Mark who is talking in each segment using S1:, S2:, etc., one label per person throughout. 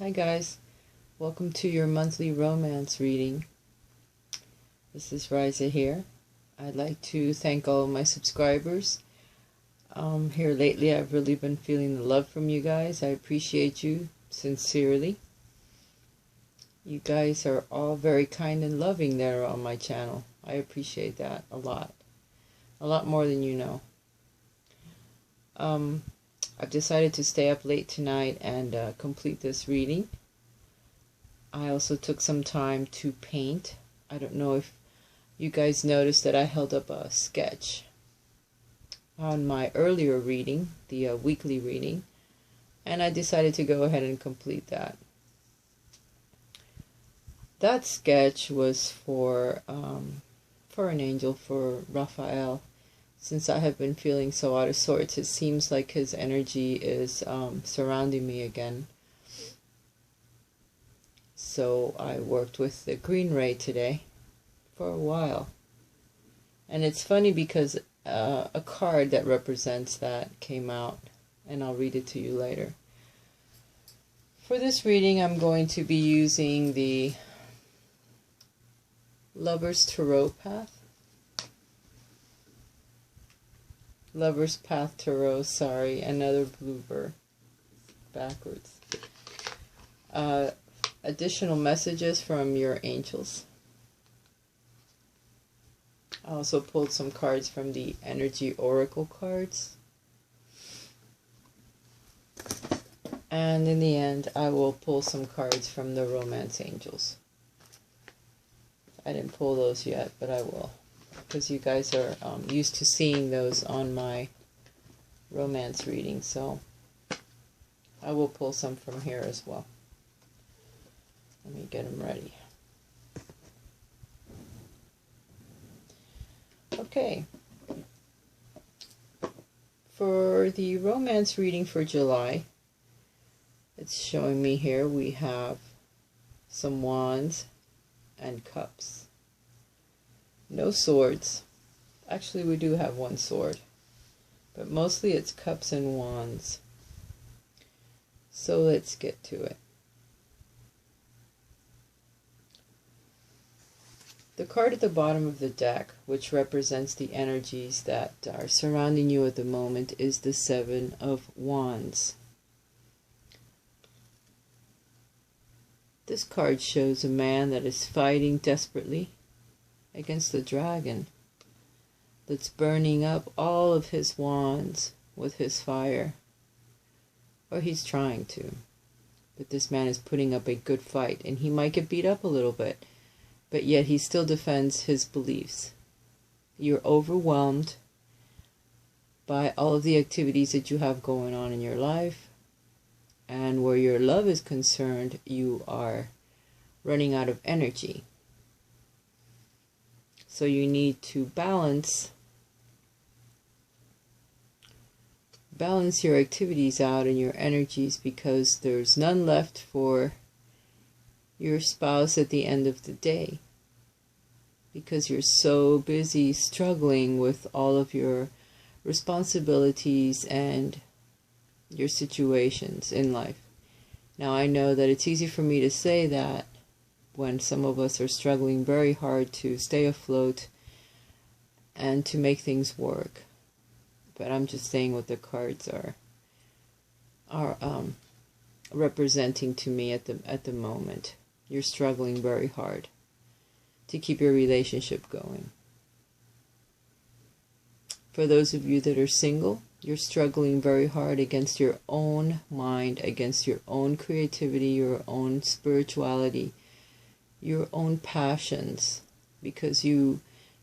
S1: Hi guys, welcome to your monthly romance reading. This is Riza here. I'd like to thank all of my subscribers. Here lately I've really been feeling the love from you guys. I appreciate you sincerely. You guys are all very kind and loving there on my channel. I appreciate that a lot more than you know. I've decided to stay up late tonight and complete this reading. I also took some time to paint. I don't know if you guys noticed that I held up a sketch on my earlier reading, the weekly reading, and I decided to go ahead and complete that. That sketch was for an angel, for Raphael. Since I have been feeling so out of sorts, it seems like his energy is surrounding me again. So I worked with the green ray today for a while. And it's funny because a card that represents that came out, and I'll read it to you later. For this reading, I'm going to be using the Lover's Tarot Path. Lover's Path Tarot, sorry, another bluebird backwards. Additional messages from your angels. I also pulled some cards from the Energy Oracle cards. And in the end, I will pull some cards from the Romance Angels. I didn't pull those yet, but I will, because you guys are used to seeing those on my romance reading, so I will pull some from here as well. Let me get them ready. Okay. For the romance reading for July, it's showing me here we have some wands and cups. No swords. Actually, we do have one sword, but mostly it's cups and wands. So let's get to it. The card at the bottom of the deck, which represents the energies that are surrounding you at the moment, is the Seven of Wands. This card shows a man that is fighting desperately against the dragon that's burning up all of his wands with his fire. Or he's trying to. But this man is putting up a good fight, and he might get beat up a little bit, but yet he still defends his beliefs. You're overwhelmed by all of the activities that you have going on in your life, and where your love is concerned, you are running out of energy. So you need to balance your activities out and your energies, because there's none left for your spouse at the end of the day, because you're so busy struggling with all of your responsibilities and your situations in life. Now, I know that it's easy for me to say that when some of us are struggling very hard to stay afloat and to make things work, but I'm just saying what the cards are representing to me at the moment. You're struggling very hard to keep your relationship going. For those of you that are single, you're struggling very hard against your own mind, against your own creativity, your own spirituality, your own passions, because you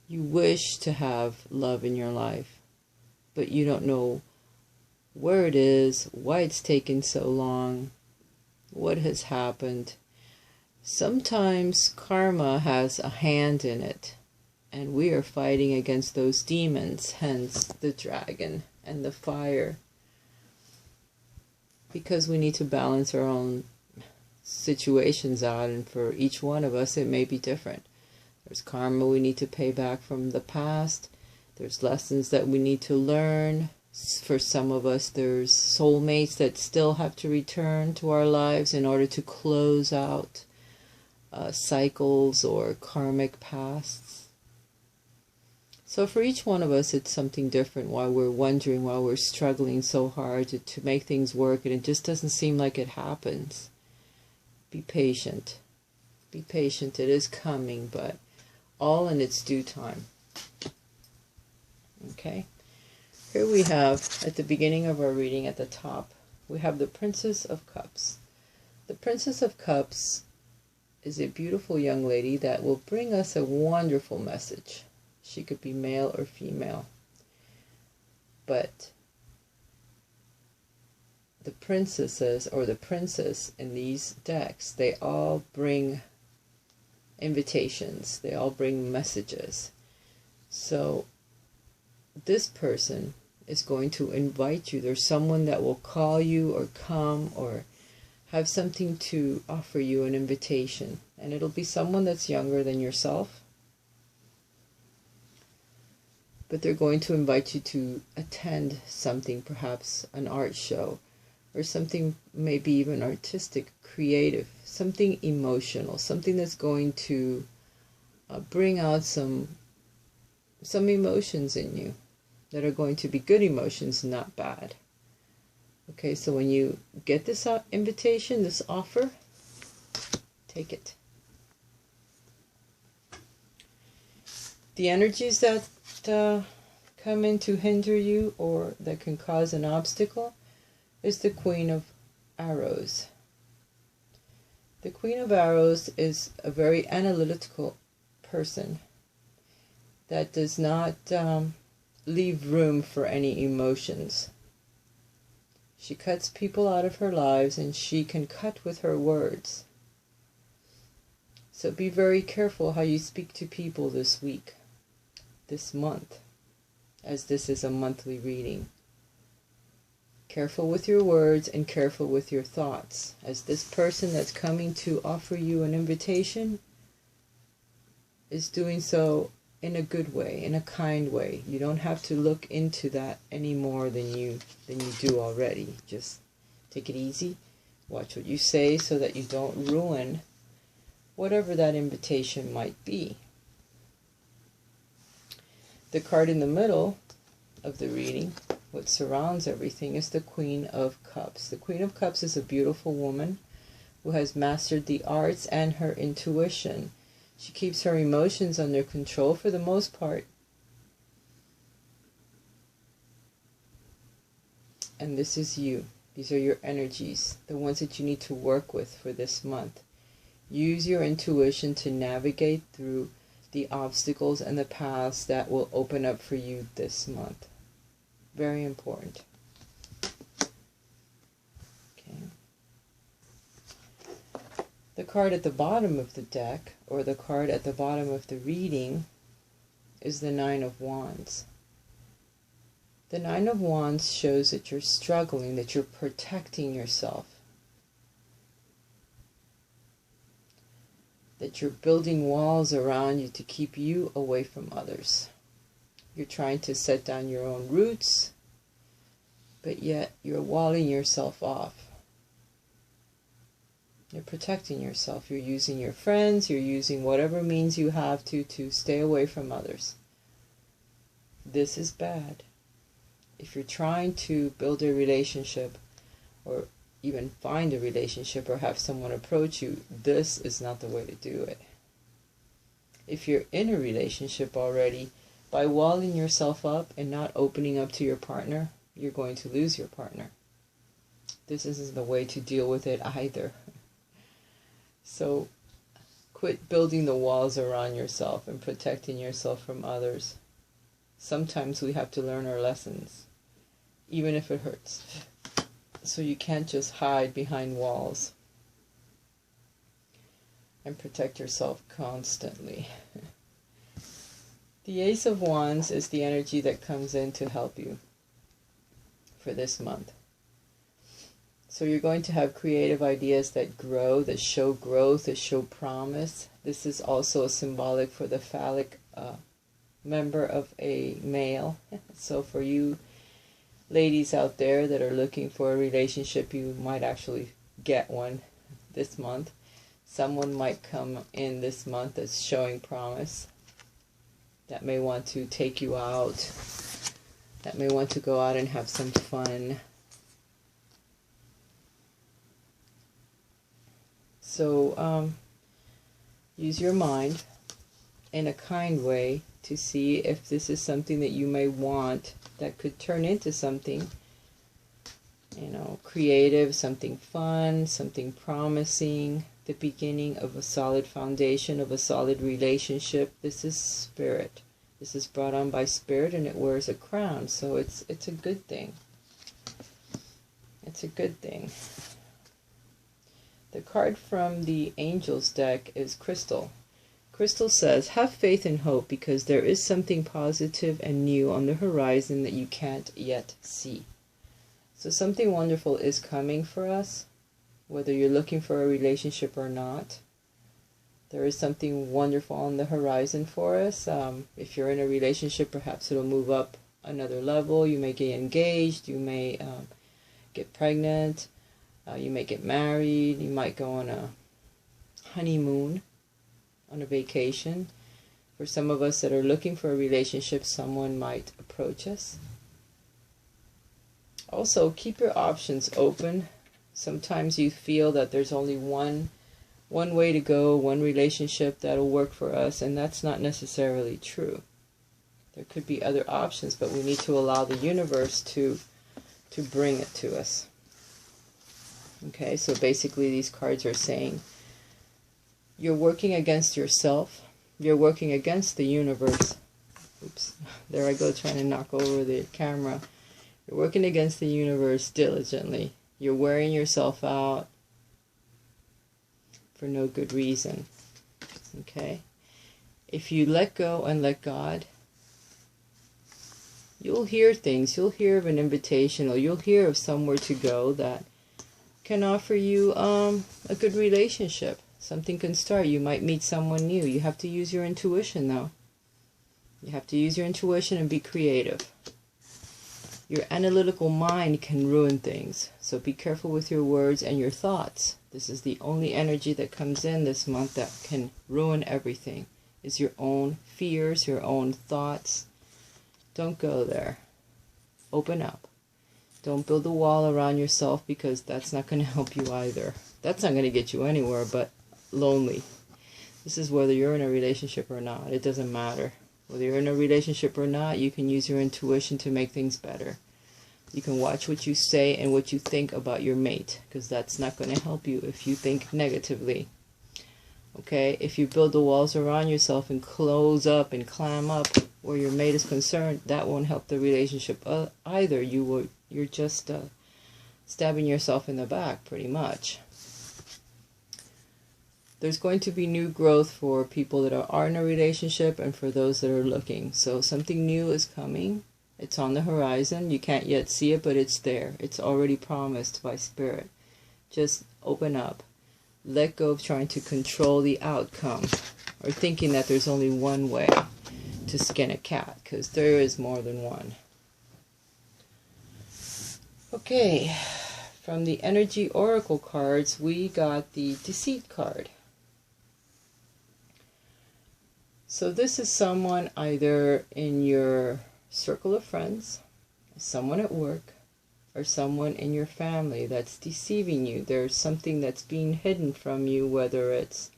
S1: wish to have love in your life, but you don't know where it is, why it's taken so long, what has happened. Sometimes karma has a hand in it, and we are fighting against those demons, hence the dragon and the fire, because we need to balance our own situations out, and for each one of us it may be different. There's karma we need to pay back from the past, there's lessons that we need to learn, For some of us, there's soulmates that still have to return to our lives in order to close out cycles or karmic pasts. So for each one of us, it's something different, why we're wondering, why we're struggling so hard to make things work, and it just doesn't seem like it happens. Be patient. Be patient. It is coming, but all in its due time. Okay? Here we have, at the beginning of our reading at the top, we have the Princess of Cups. The Princess of Cups is a beautiful young lady that will bring us a wonderful message. She could be male or female. But the princesses, or the princess in these decks, they all bring invitations. They all bring messages. So this person is going to invite you. There's someone that will call you or come or have something to offer you, an invitation. And it'll be someone that's younger than yourself. But they're going to invite you to attend something, perhaps an art show, or something maybe even artistic, creative, something emotional, something that's going to bring out some emotions in you that are going to be good emotions, not bad. Okay, so when you get this invitation, this offer, take it. The energies that come in to hinder you or that can cause an obstacle is the Queen of Arrows. The Queen of Arrows is a very analytical person that does not leave room for any emotions. She cuts people out of her lives, and she can cut with her words. So be very careful how you speak to people this week, this month, as this is a monthly reading. Careful with your words and careful with your thoughts, as this person that's coming to offer you an invitation is doing so in a good way, in a kind way. You don't have to look into that any more than you do already. Just take it easy. Watch what you say so that you don't ruin whatever that invitation might be. The card in the middle of the reading, what surrounds everything, is the Queen of Cups. The Queen of Cups is a beautiful woman who has mastered the arts and her intuition. She keeps her emotions under control for the most part. And this is you. These are your energies, the ones that you need to work with for this month. Use your intuition to navigate through the obstacles and the paths that will open up for you this month. Very important. The card at the bottom of the deck, or the card at the bottom of the reading, is the Nine of Wands. The Nine of Wands shows that you're struggling, that you're protecting yourself, that you're building walls around you to keep you away from others. You're trying to set down your own roots, but yet you're walling yourself off. You're protecting yourself. You're using your friends. You're using whatever means you have to stay away from others. This is bad. If you're trying to build a relationship or even find a relationship or have someone approach you, this is not the way to do it. If you're in a relationship already, by walling yourself up and not opening up to your partner, you're going to lose your partner. This isn't the way to deal with it either. So quit building the walls around yourself and protecting yourself from others. Sometimes we have to learn our lessons, even if it hurts. So you can't just hide behind walls and protect yourself constantly. The Ace of Wands is the energy that comes in to help you for this month. So you're going to have creative ideas that grow, that show growth, that show promise. This is also a symbolic for the phallic member of a male. So for you ladies out there that are looking for a relationship, you might actually get one this month. Someone might come in this month that's showing promise, that may want to take you out, that may want to go out and have some fun. So use your mind in a kind way to see if this is something that you may want that could turn into something, you know, creative, something fun, something promising, the beginning of a solid foundation, of a solid relationship. This is spirit. This is brought on by spirit, and it wears a crown, so it's a good thing. It's a good thing. The card from the Angels deck is Crystal. Crystal says, have faith and hope because there is something positive and new on the horizon that you can't yet see. So something wonderful is coming for us, whether you're looking for a relationship or not. There is something wonderful on the horizon for us. If you're in a relationship, perhaps it'll move up another level. You may get engaged. You may get pregnant. You may get married. You might go on a honeymoon, on a vacation. For some of us that are looking for a relationship, someone might approach us. Also, keep your options open. Sometimes you feel that there's only one way to go, one relationship that'll work for us, and that's not necessarily true. There could be other options, but we need to allow the universe to bring it to us. Okay, so basically these cards are saying you're working against yourself, you're working against the universe. Oops, there I go trying to knock over the camera. You're working against the universe diligently. You're wearing yourself out for no good reason. Okay? If you let go and let God, you'll hear things. You'll hear of an invitation, or you'll hear of somewhere to go that can offer you a good relationship. Something can start. You might meet someone new. You have to use your intuition, though. You have to use your intuition and be creative. Your analytical mind can ruin things, so be careful with your words and your thoughts. This is the only energy that comes in this month that can ruin everything, is your own fears, your own thoughts. Don't go there. Open up. Don't build a wall around yourself, because that's not going to help you either. That's not going to get you anywhere but lonely. This is whether you're in a relationship or not. It doesn't matter. Whether you're in a relationship or not, you can use your intuition to make things better. You can watch what you say and what you think about your mate, because that's not going to help you if you think negatively. Okay? If you build the walls around yourself and close up and clam up where your mate is concerned, that won't help the relationship either. You're just stabbing yourself in the back, pretty much. There's going to be new growth for people that are in a relationship and for those that are looking. So something new is coming. It's on the horizon. You can't yet see it, but it's there. It's already promised by Spirit. Just open up. Let go of trying to control the outcome, or thinking that there's only one way to skin a cat, because there is more than one. Okay, from the Energy Oracle cards, we got the Deceit card. So this is someone either in your circle of friends, someone at work, or someone in your family that's deceiving you. There's something that's being hidden from you, whether it's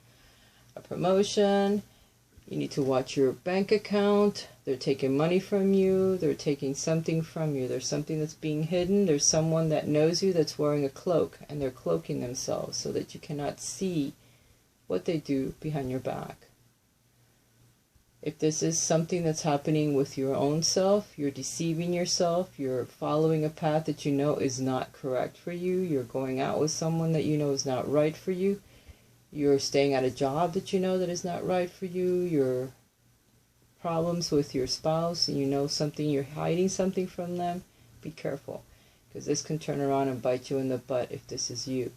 S1: a promotion, you need to watch your bank account, they're taking money from you, they're taking something from you. There's something that's being hidden. There's someone that knows you that's wearing a cloak, and they're cloaking themselves so that you cannot see what they do behind your back. If this is something that's happening with your own self, you're deceiving yourself, you're following a path that you know is not correct for you, you're going out with someone that you know is not right for you, you're staying at a job that you know that is not right for you, your problems with your spouse, and you know something, you're hiding something from them, be careful, because this can turn around and bite you in the butt if this is you.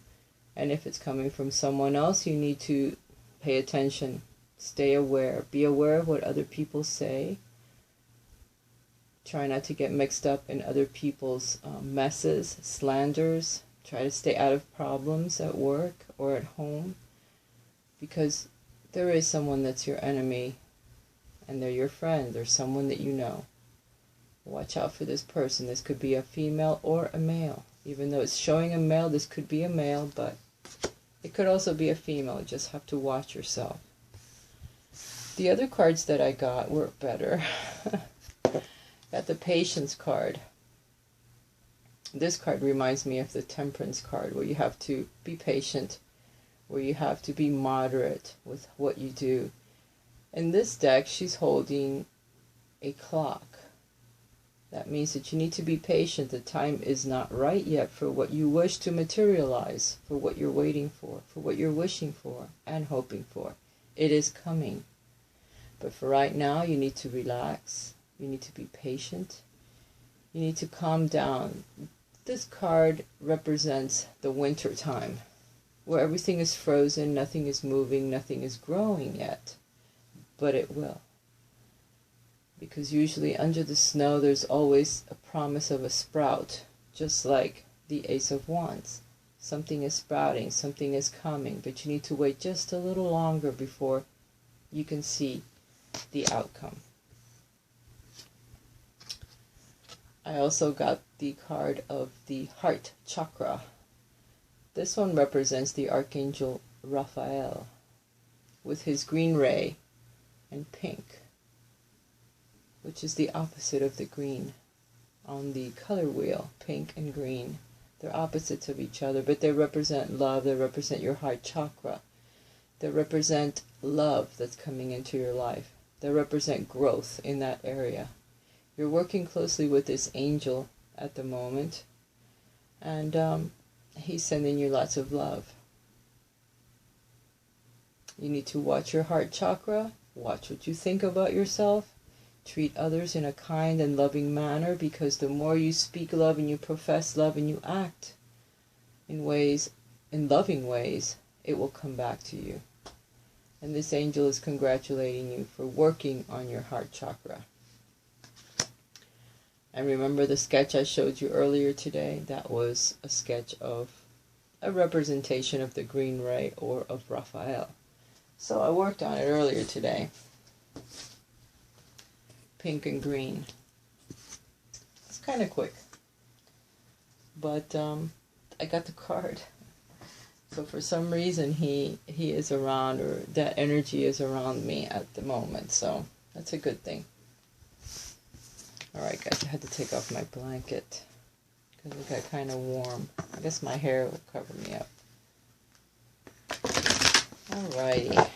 S1: And if it's coming from someone else, you need to pay attention. Stay aware. Be aware of what other people say. Try not to get mixed up in other people's messes, slanders. Try to stay out of problems at work or at home, because there is someone that's your enemy and they're your friend or someone that you know. Watch out for this person. This could be a female or a male. Even though it's showing a male, this could be a male, but it could also be a female. You just have to watch yourself. The other cards that I got were better. Got the Patience card. This card reminds me of the Temperance card, where you have to be patient, where you have to be moderate with what you do. In this deck, she's holding a clock. That means that you need to be patient. The time is not right yet for what you wish to materialize, for what you're waiting for what you're wishing for and hoping for. It is coming. But for right now, you need to relax. You need to be patient. You need to calm down. This card represents the winter time, where everything is frozen, nothing is moving, nothing is growing yet. But it will. Because usually under the snow there's always a promise of a sprout, just like the Ace of Wands. Something is sprouting, something is coming, but you need to wait just a little longer before you can see the outcome. I also got the card of the Heart Chakra. This one represents the Archangel Raphael with his green ray and pink, which is the opposite of the green on the color wheel. Pink and green, they're opposites of each other, but they represent love. They represent your heart chakra. They represent love that's coming into your life. They represent growth in that area. You're working closely with this angel at the moment, and he's sending you lots of love. You need to watch your heart chakra, watch what you think about yourself, treat others in a kind and loving manner, because the more you speak love and you profess love and you act in loving ways, it will come back to you. And this angel is congratulating you for working on your heart chakra. And remember the sketch I showed you earlier today? That was a sketch of a representation of the green ray or of Raphael. So I worked on it earlier today. Pink and green. It's kind of quick. But I got the card. So for some reason he is around, or that energy is around me at the moment. So that's a good thing. Alright guys, I had to take off my blanket because it got kind of warm. I guess my hair will cover me up. Alrighty.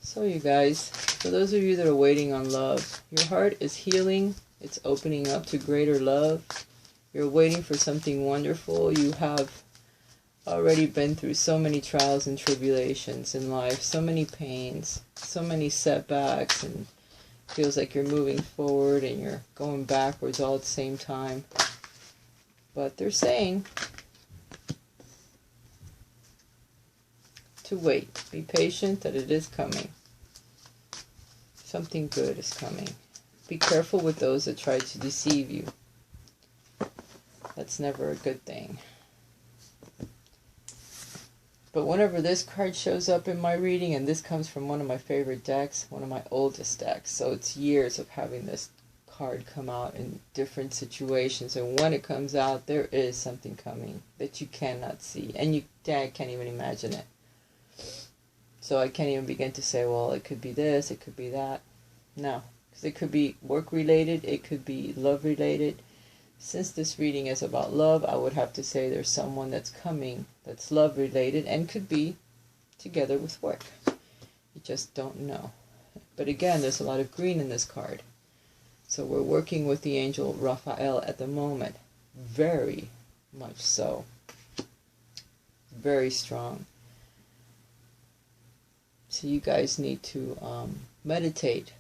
S1: So you guys, for those of you that are waiting on love, your heart is healing. It's opening up to greater love. You're waiting for something wonderful. You have already been through so many trials and tribulations in life, so many pains, so many setbacks, and feels like you're moving forward and you're going backwards all at the same time. But they're saying to wait. Be patient, that it is coming. Something good is coming. Be careful with those that try to deceive you. That's never a good thing. But whenever this card shows up in my reading, and this comes from one of my favorite decks, one of my oldest decks, so it's years of having this card come out in different situations, and when it comes out, there is something coming that you cannot see, and you can't even imagine it. So I can't even begin to say, well, it could be this, it could be that. No, because it could be work-related, it could be love-related. Since this reading is about love, I would have to say there's someone that's coming that's love-related and could be together with work. You just don't know. But again, there's a lot of green in this card. So we're working with the angel Raphael at the moment. Very much so. Very strong. So you guys need to meditate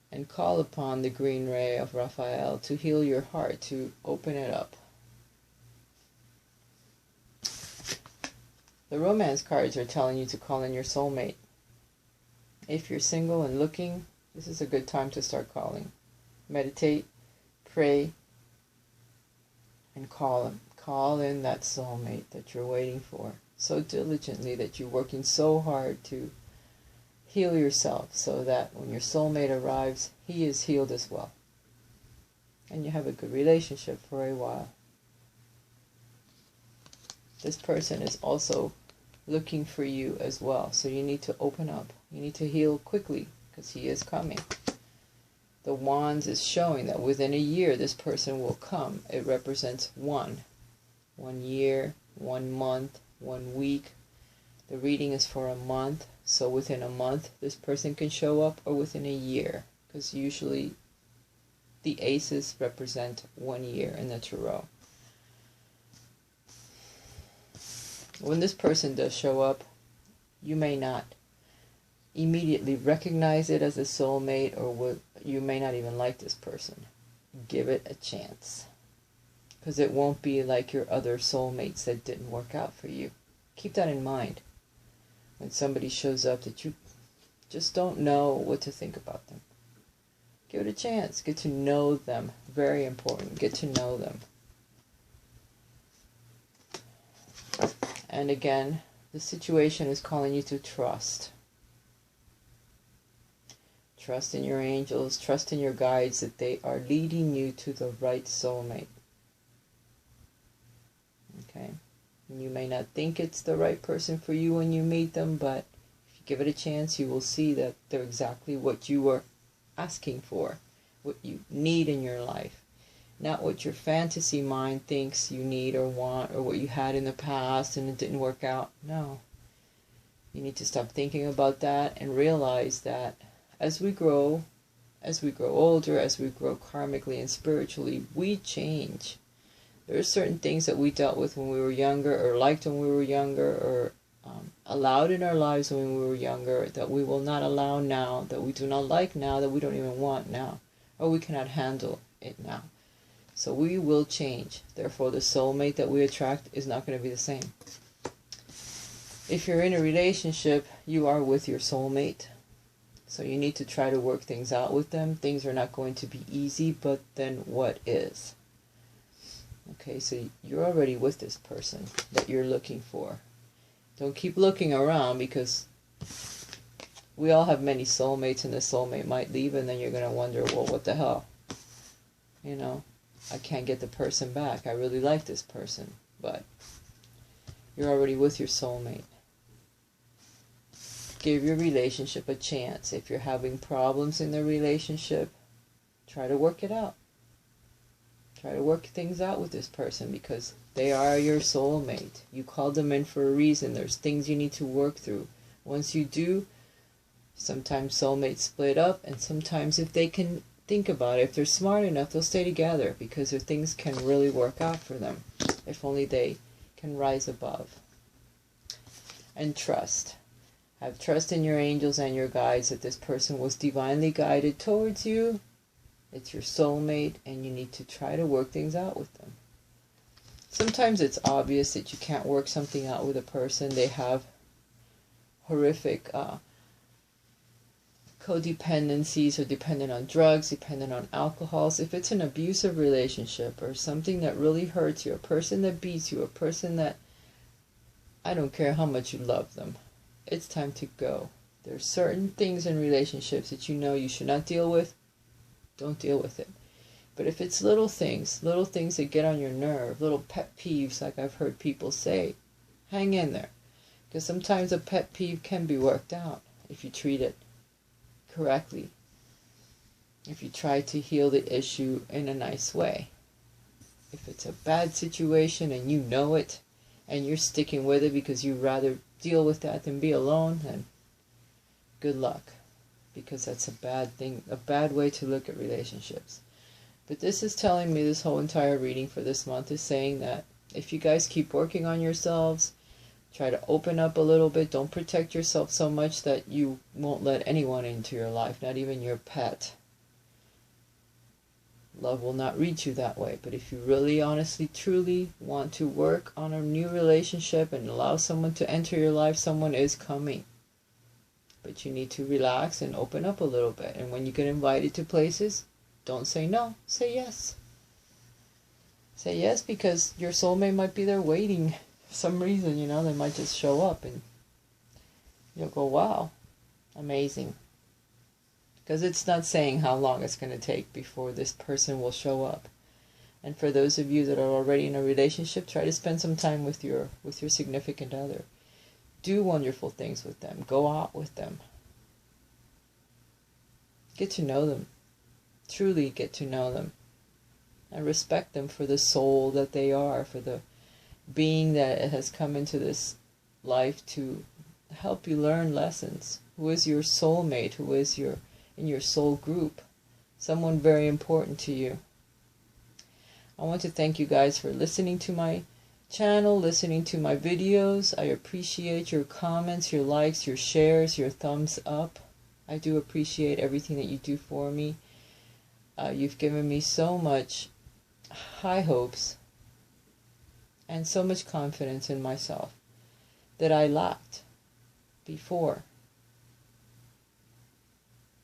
S1: and call upon the green ray of Raphael to heal your heart, to open it up. The romance cards are telling you to call in your soulmate. If you're single and looking, This is a good time to start calling. Meditate, pray, and call him. Call in that soulmate that you're waiting for so diligently, that you're working so hard to heal yourself, so that when your soulmate arrives, he is healed as well. And you have a good relationship for a while. This person is also looking for you as well. So you need to open up. You need to heal quickly, because he is coming. The Wands is showing that within a year this person will come. It represents 1 year, 1 month, 1 week. The reading is for a month. So within a month this person can show up, or within a year, because usually the aces represent 1 year in the tarot. When this person does show up, you may not immediately recognize it as a soulmate, or you may not even like this person. Give it a chance, because it won't be like your other soulmates that didn't work out for you. Keep that in mind when somebody shows up that you just don't know what to think about them. Give it a chance. Get to know them. Very important. Get to know them. And again, the situation is calling you to trust. Trust in your angels. Trust in your guides, that they are leading you to the right soulmate. Okay? You may not think it's the right person for you when you meet them, but if you give it a chance, you will see that they're exactly what you were asking for, what you need in your life. Not what your fantasy mind thinks you need or want, or what you had in the past and it didn't work out. No. You need to stop thinking about that and realize that as we grow older, as we grow karmically and spiritually, we change. There are certain things that we dealt with when we were younger, or liked when we were younger, or allowed in our lives when we were younger, that we will not allow now, that we do not like now, that we don't even want now, or we cannot handle it now. So we will change. Therefore, the soulmate that we attract is not going to be the same. If you're in a relationship, you are with your soulmate. So you need to try to work things out with them. Things are not going to be easy, but then what is? Okay, so you're already with this person that you're looking for. Don't keep looking around, because we all have many soulmates, and the soulmate might leave, and then you're going to wonder, well, what the hell? You know, I can't get the person back. I really like this person, but you're already with your soulmate. Give your relationship a chance. If you're having problems in the relationship, try to work it out. Try to work things out with this person, because they are your soulmate. You called them in for a reason. There's things you need to work through. Once you do, sometimes soulmates split up, and sometimes if they can think about it, if they're smart enough, they'll stay together, because their things can really work out for them, if only they can rise above. And trust. Have trust in your angels and your guides that this person was divinely guided towards you. It's your soulmate, and you need to try to work things out with them. Sometimes it's obvious that you can't work something out with a person. They have horrific codependencies, or dependent on drugs, dependent on alcohols. If it's an abusive relationship, or something that really hurts you, a person that beats you, a person that, I don't care how much you love them, it's time to go. There's certain things in relationships that you know you should not deal with. Don't deal with it. But if it's little things that get on your nerve, little pet peeves, like I've heard people say, hang in there. Because sometimes a pet peeve can be worked out if you treat it correctly. If you try to heal the issue in a nice way. If it's a bad situation and you know it, and you're sticking with it because you'd rather deal with that than be alone, then good luck. Because that's a bad thing, a bad way to look at relationships. But this is telling me, this whole entire reading for this month is saying that if you guys keep working on yourselves, try to open up a little bit, don't protect yourself so much that you won't let anyone into your life, not even your pet. Love will not reach you that way. But if you really, honestly, truly want to work on a new relationship and allow someone to enter your life, someone is coming. But you need to relax and open up a little bit. And when you get invited to places, don't say no. Say yes. Say yes, because your soulmate might be there waiting for some reason, you know. They might just show up and you'll go, wow, amazing. Because it's not saying how long it's going to take before this person will show up. And for those of you that are already in a relationship, try to spend some time with your significant other. Do wonderful things with them. Go out with them. Get to know them. Truly get to know them. And respect them for the soul that they are, for the being that has come into this life to help you learn lessons. Who is your soulmate? Who is in your soul group? Someone very important to you. I want to thank you guys for listening to my channel, listening to my videos. I appreciate your comments, your likes, your shares, your thumbs up. I do appreciate everything that you do for me. You've given me so much high hopes and so much confidence in myself that I lacked before.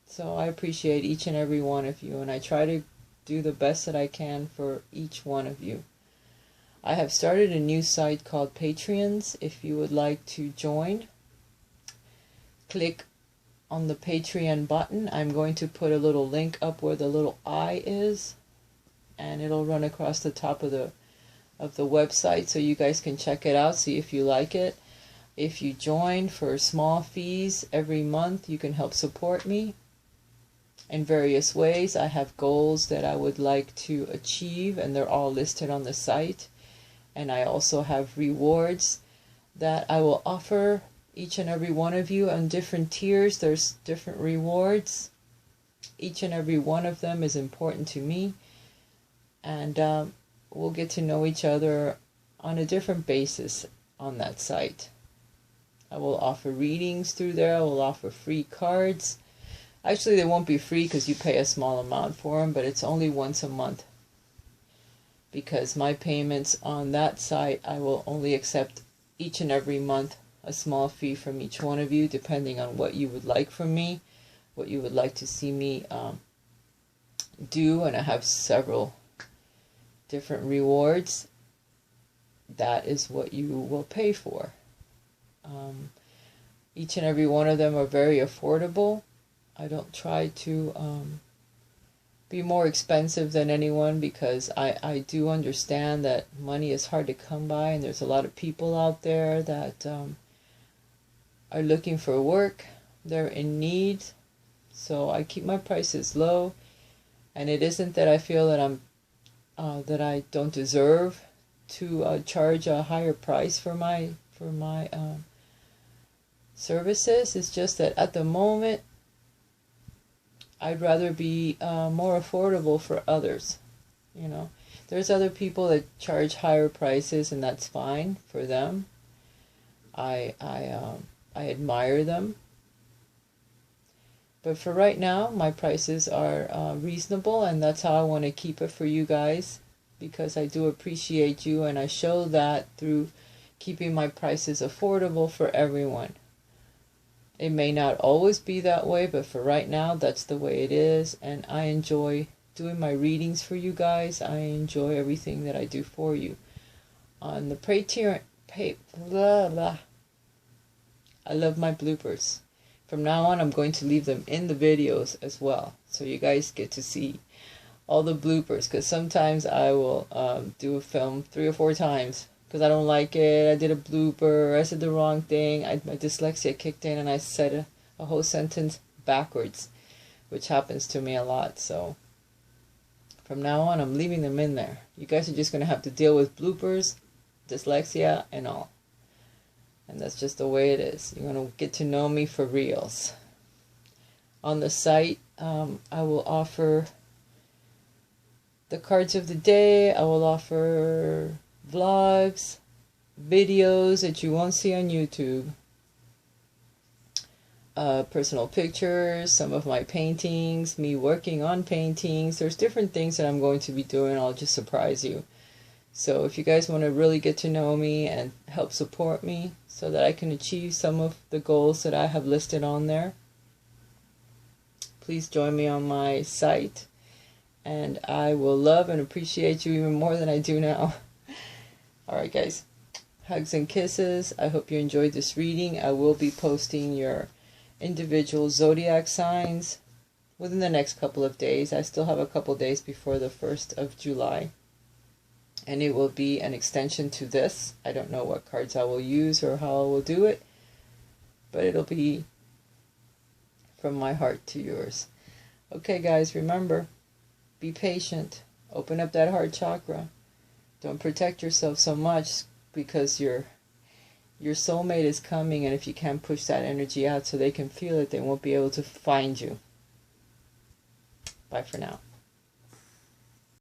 S1: So I appreciate each and every one of you, and I try to do the best that I can for each one of you. I have started a new site called Patreons. If you would like to join, click on the Patreon button. I'm going to put a little link up where the little I is, and it'll run across the top of the website so you guys can check it out, see if you like it. If you join for small fees every month, you can help support me in various ways. I have goals that I would like to achieve, and they're all listed on the site. And I also have rewards that I will offer each and every one of you on different tiers. There's different rewards. Each and every one of them is important to me. And we'll get to know each other on a different basis on that site. I will offer readings through there. I will offer free cards. Actually, they won't be free because you pay a small amount for them, but it's only once a month. Because my payments on that site, I will only accept each and every month a small fee from each one of you, depending on what you would like from me, what you would like to see me do. And I have several different rewards. That is what you will pay for. Each and every one of them are very affordable. I don't try to be more expensive than anyone, because I do understand that money is hard to come by, and there's a lot of people out there that are looking for work. They're in need, so I keep my prices low. And it isn't that I feel that that I don't deserve to charge a higher price for my services. It's just that at the moment, I'd rather be more affordable for others. You know, there's other people that charge higher prices, and that's fine for them. I admire them. But for right now, my prices are reasonable, and that's how I want to keep it for you guys, because I do appreciate you, and I show that through keeping my prices affordable for everyone. It may not always be that way, but for right now, that's the way it is. And I enjoy doing my readings for you guys. I enjoy everything that I do for you. On the Patreon, I love my bloopers. From now on, I'm going to leave them in the videos as well, so you guys get to see all the bloopers. Because sometimes I will do a film 3 or 4 times. Because I don't like it, I did a blooper, I said the wrong thing, my dyslexia kicked in and I said a whole sentence backwards, which happens to me a lot. So from now on, I'm leaving them in there. You guys are just going to have to deal with bloopers, dyslexia, and all. And that's just the way it is. You're going to get to know me for reals. On the site, I will offer the cards of the day. I will offer vlogs, videos that you won't see on YouTube, personal pictures, some of my paintings, me working on paintings. There's different things that I'm going to be doing. I'll just surprise you. So if you guys want to really get to know me and help support me so that I can achieve some of the goals that I have listed on there, please join me on my site, and I will love and appreciate you even more than I do now. Alright guys, hugs and kisses. I hope you enjoyed this reading. I will be posting your individual zodiac signs within the next couple of days. I still have a couple days before the 1st of July. And it will be an extension to this. I don't know what cards I will use or how I will do it, but it'll be from my heart to yours. Okay guys, remember, be patient. Open up that heart chakra. Don't protect yourself so much, because your soulmate is coming, and if you can't push that energy out so they can feel it, they won't be able to find you. Bye for now.